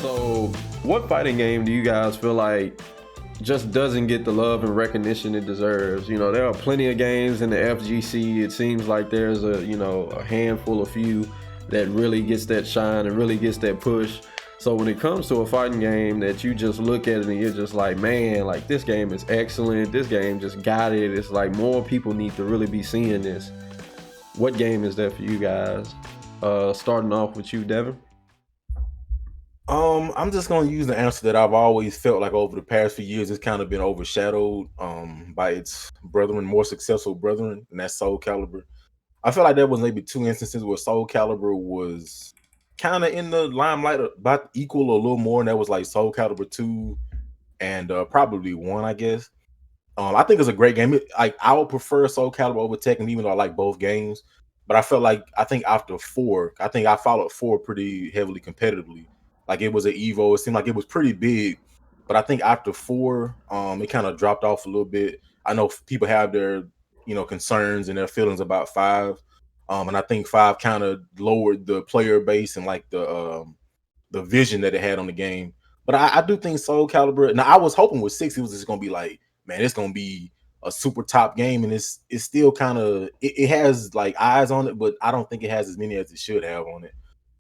So, what fighting game do you guys feel like just doesn't get the love and recognition it deserves? You know, there are plenty of games in the FGC. It seems like there's a handful of few that really gets that shine and really gets that push. So when it comes to a fighting game that you just look at it and you're just like, man, like this game is excellent. This game just got it. It's like more people need to really be seeing this. What game is that for you guys? Starting off with you, Devin. I'm just gonna use the answer that I've always felt like over the past few years. It's kind of been overshadowed by its brethren, more successful brethren, and that's Soul Calibur. I feel like there was maybe two instances where Soul Calibur was kind of in the limelight, about equal or a little more, and that was like Soul Calibur 2 and probably 1, I guess. I think it's a great game. Like I would prefer Soul Calibur over Tekken, even though I like both games. But I felt like I think after 4, I think I followed 4 pretty heavily competitively. Like it was an Evo. It seemed like it was pretty big. But I think after 4, it kind of dropped off a little bit. I know people have their concerns and their feelings about 5. And I think 5 kind of lowered the player base and like the vision that it had on the game. But I do think Soul Calibur. Now I was hoping with 6 it was just gonna be like, man, it's gonna be a super top game, and it's still kind of it has like eyes on it, but I don't think it has as many as it should have on it.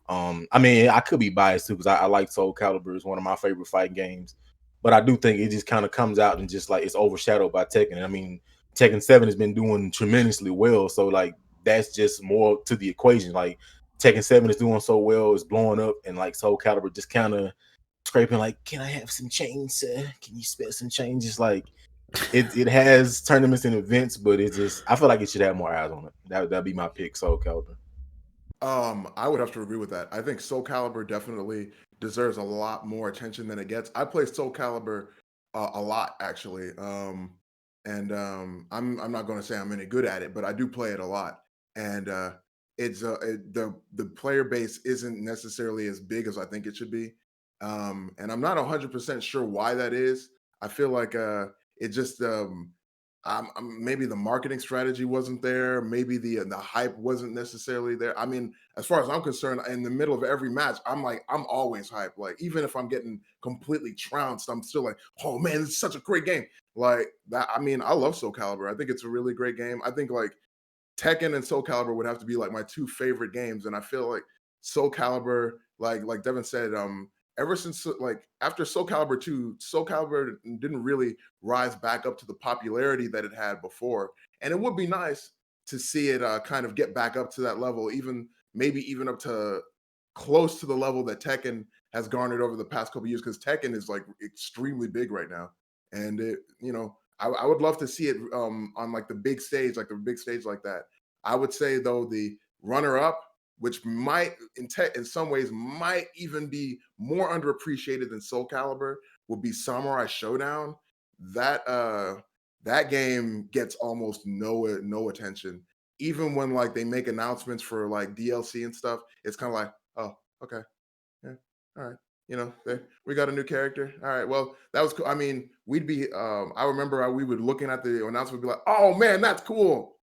I mean, I could be biased too because I like Soul Calibur. It's one of my favorite fighting games, but I do think it just kind of comes out and just like it's overshadowed by Tekken. I mean, Tekken 7 has been doing tremendously well, so like that's just more to the equation. Like Tekken 7 is doing so well, it's blowing up, and like Soul Calibur just kind of scraping like, can I have some change, sir? Can you spare some change? Just like it has tournaments and events, but it just I feel like it should have more eyes on it. That'd be my pick, Soul Calibur. I would have to agree with that. I think Soul Calibur definitely deserves a lot more attention than it gets. I play Soul Calibur a lot actually, and I'm not going to say I'm any good at it, but I do play it a lot, and the player base isn't necessarily as big as I think it should be, and I'm not 100% sure why that is. I feel like it just maybe the marketing strategy wasn't there. Maybe the hype wasn't necessarily there. I mean, as far as I'm concerned, in the middle of every match, I'm always hyped. Like even if I'm getting completely trounced, I'm still like, oh man, it's such a great game. Like that. I mean, I love Soul Calibur. I think it's a really great game. I think like Tekken and Soul Calibur would have to be like my two favorite games, and I feel like Soul Calibur, like Devin said, ever since like after Soul Calibur 2, Soul Calibur didn't really rise back up to the popularity that it had before, and it would be nice to see it kind of get back up to that level, even maybe even up to close to the level that Tekken has garnered over the past couple years, because Tekken is like extremely big right now, and I would love to see it on like the big stage, like the big stage like that. I would say though the runner up, which might in some ways might even be more underappreciated than Soul Calibur, would be Samurai Showdown. That game gets almost no attention. Even when like they make announcements for like DLC and stuff, it's kind of like, oh, okay, yeah, all right. We got a new character. All right, well, that was cool. I mean, we'd be. I remember we would looking at the announcement, be like, "Oh man, that's cool,"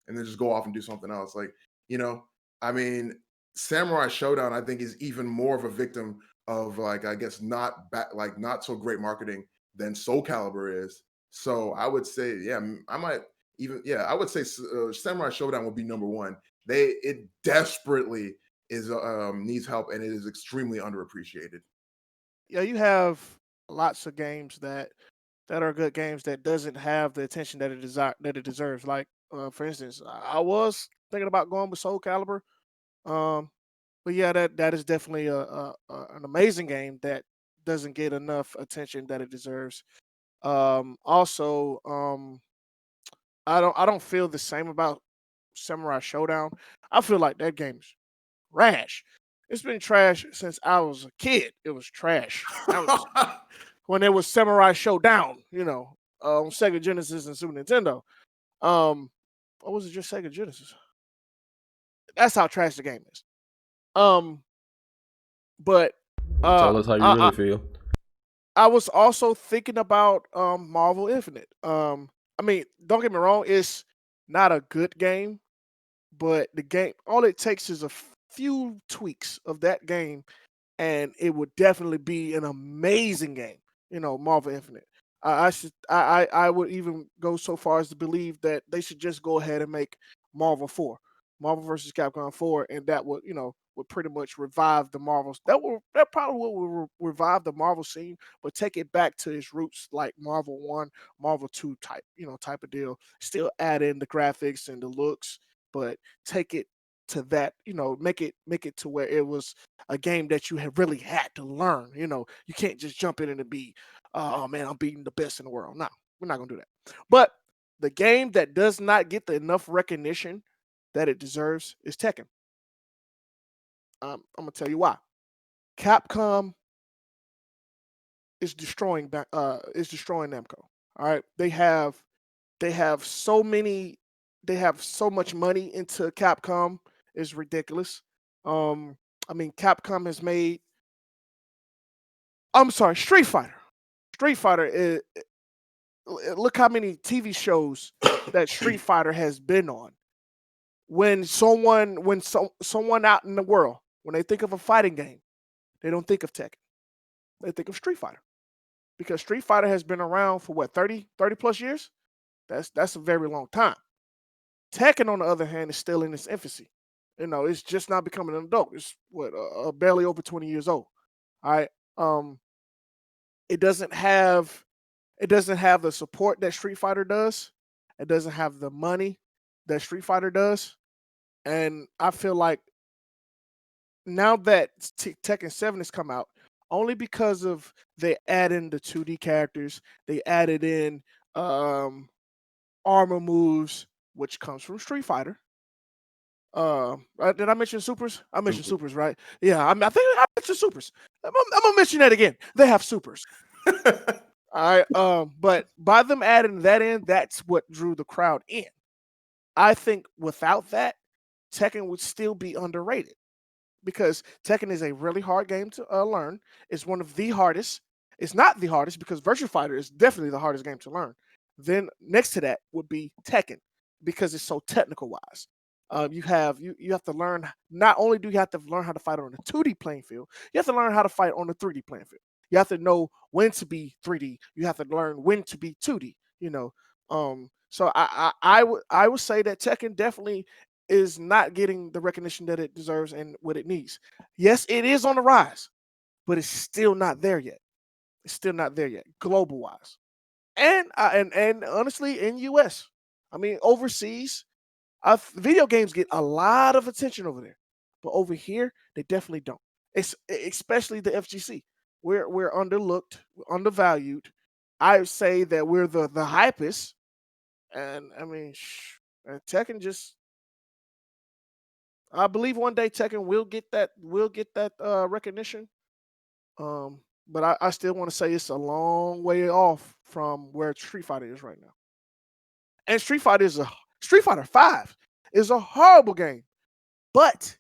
and then just go off and do something else. Like, you know, I mean, Samurai Showdown, I think, is even more of a victim of like, I guess, like not so great marketing than Soul Calibur is. So I would say, yeah, I might even, yeah, I would say Samurai Showdown would be number one. It desperately is needs help, and it is extremely underappreciated. Yeah, you have lots of games that are good games that doesn't have the attention that it deserves. Like for instance, I was thinking about going with Soul Calibur. Um, but yeah, that is definitely an amazing game that doesn't get enough attention that it deserves. Also, I don't feel the same about Samurai Showdown. I feel like that game's trash. It's been trash since I was a kid. It was trash. That was when it was Samurai Showdown, on Sega Genesis and Super Nintendo. Um, or was it just Sega Genesis? That's how trash the game is. Um, but Tell us how you I really feel. I was also thinking about Marvel Infinite. I mean, don't get me wrong, it's not a good game, but the game all it takes is few tweaks of that game, and it would definitely be an amazing game. Marvel Infinite. I would even go so far as to believe that they should just go ahead and make Marvel 4, Marvel versus Capcom 4, and that would pretty much revive the Marvels. That probably will revive the Marvel scene, but take it back to its roots, like Marvel 1, Marvel 2 type of deal. Still add in the graphics and the looks, but take it to that, make it to where it was a game that you have really had to learn. You can't just jump in and be, oh man, I'm beating the best in the world. No, we're not gonna do that. But the game that does not get the enough recognition that it deserves is Tekken. I'm gonna tell you why. Capcom is destroying Namco. All right, they have so much money into Capcom. It's ridiculous. Capcom has made. I'm sorry, Street Fighter. Street Fighter is. Look how many TV shows that Street Fighter has been on. When someone out in the world, when they think of a fighting game, they don't think of Tekken. They think of Street Fighter, because Street Fighter has been around for what, 30 plus years. That's a very long time. Tekken, on the other hand, is still in its infancy. It's just not becoming an adult. It's barely over 20 years old. All right. It doesn't have the support that Street Fighter does. It doesn't have the money that Street Fighter does. And I feel like now that Tekken 7 has come out, only because of they add in the 2D characters, they added in armor moves, which comes from Street Fighter. Did I mention supers? I mentioned supers, right? Yeah, I think I mentioned supers. I'm gonna mention that again. They have supers. All right. But by them adding that in, that's what drew the crowd in. I think without that, Tekken would still be underrated, because Tekken is a really hard game to learn. It's one of the hardest. It's not the hardest, because Virtua Fighter is definitely the hardest game to learn. Then next to that would be Tekken, because it's so technical wise. You have to learn. Not only do you have to learn how to fight on the 2D playing field, you have to learn how to fight on the 3D playing field. You have to know when to be 3D. You have to learn when to be 2D. So I would say that Tekken definitely is not getting the recognition that it deserves and what it needs. Yes, it is on the rise, but it's still not there yet. It's still not there yet, global wise, and honestly, in US. Overseas, video games get a lot of attention over there, but over here they definitely don't. It's especially the FGC. We're underlooked, we're undervalued. I would say that we're the hypest, and Tekken just. I believe one day Tekken will get that recognition. But I still want to say it's a long way off from where Street Fighter is right now. And Street Fighter 5 is a horrible game. But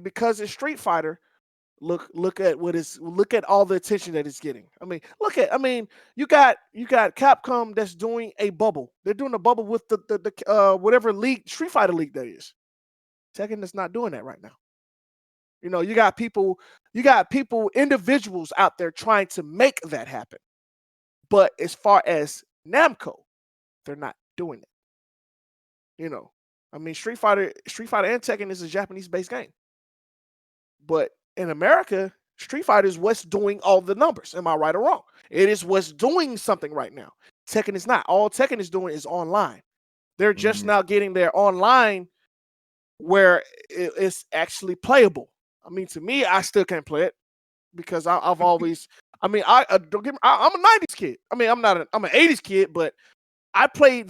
because it's Street Fighter, look at all the attention that it's getting. You got Capcom that's doing a bubble. They're doing a bubble with the whatever league, Street Fighter league that is. Tekken is not doing that right now. You got people, individuals out there trying to make that happen. But as far as Namco, they're not doing it. Street Fighter and Tekken is a Japanese-based game. But in America, Street Fighter is what's doing all the numbers. Am I right or wrong? It is what's doing something right now. Tekken is not. All Tekken is doing is online. They're just now getting their online where it's actually playable. To me, I still can't play it because I've always. Don't get me. I'm a '90s kid. I'm an '80s kid, but I played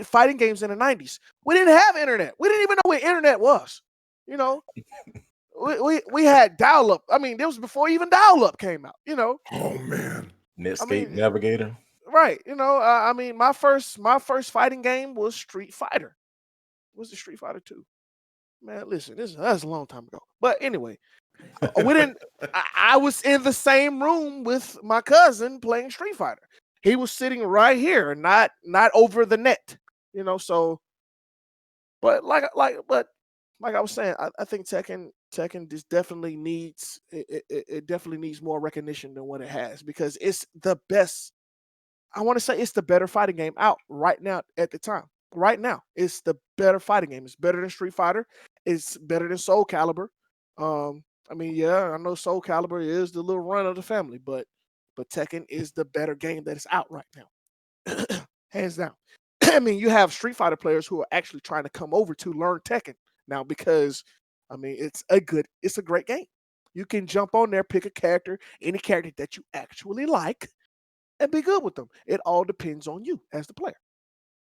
fighting games in the '90s. We didn't have internet. We didn't even know what internet was. We had dial-up. That was before even dial-up came out. Oh man, Netscape Navigator. Right. My first fighting game was Street Fighter. Was the Street Fighter 2? Man, listen, that's a long time ago. But anyway, we didn't. I was in the same room with my cousin playing Street Fighter. He was sitting right here, not over the net. So. But like I was saying, I think Tekken just definitely needs it definitely needs more recognition than what it has because it's the best. I want to say it's the better fighting game out right now at the time. Right now, it's the better fighting game. It's better than Street Fighter. It's better than Soul Calibur. I mean, yeah, I know Soul Calibur is the little run of the family, but Tekken is the better game that is out right now, hands down. I mean, you have Street Fighter players who are actually trying to come over to learn Tekken now because, I mean, it's a great game. You can jump on there, pick a character, any character that you actually like, and be good with them. It all depends on you as the player.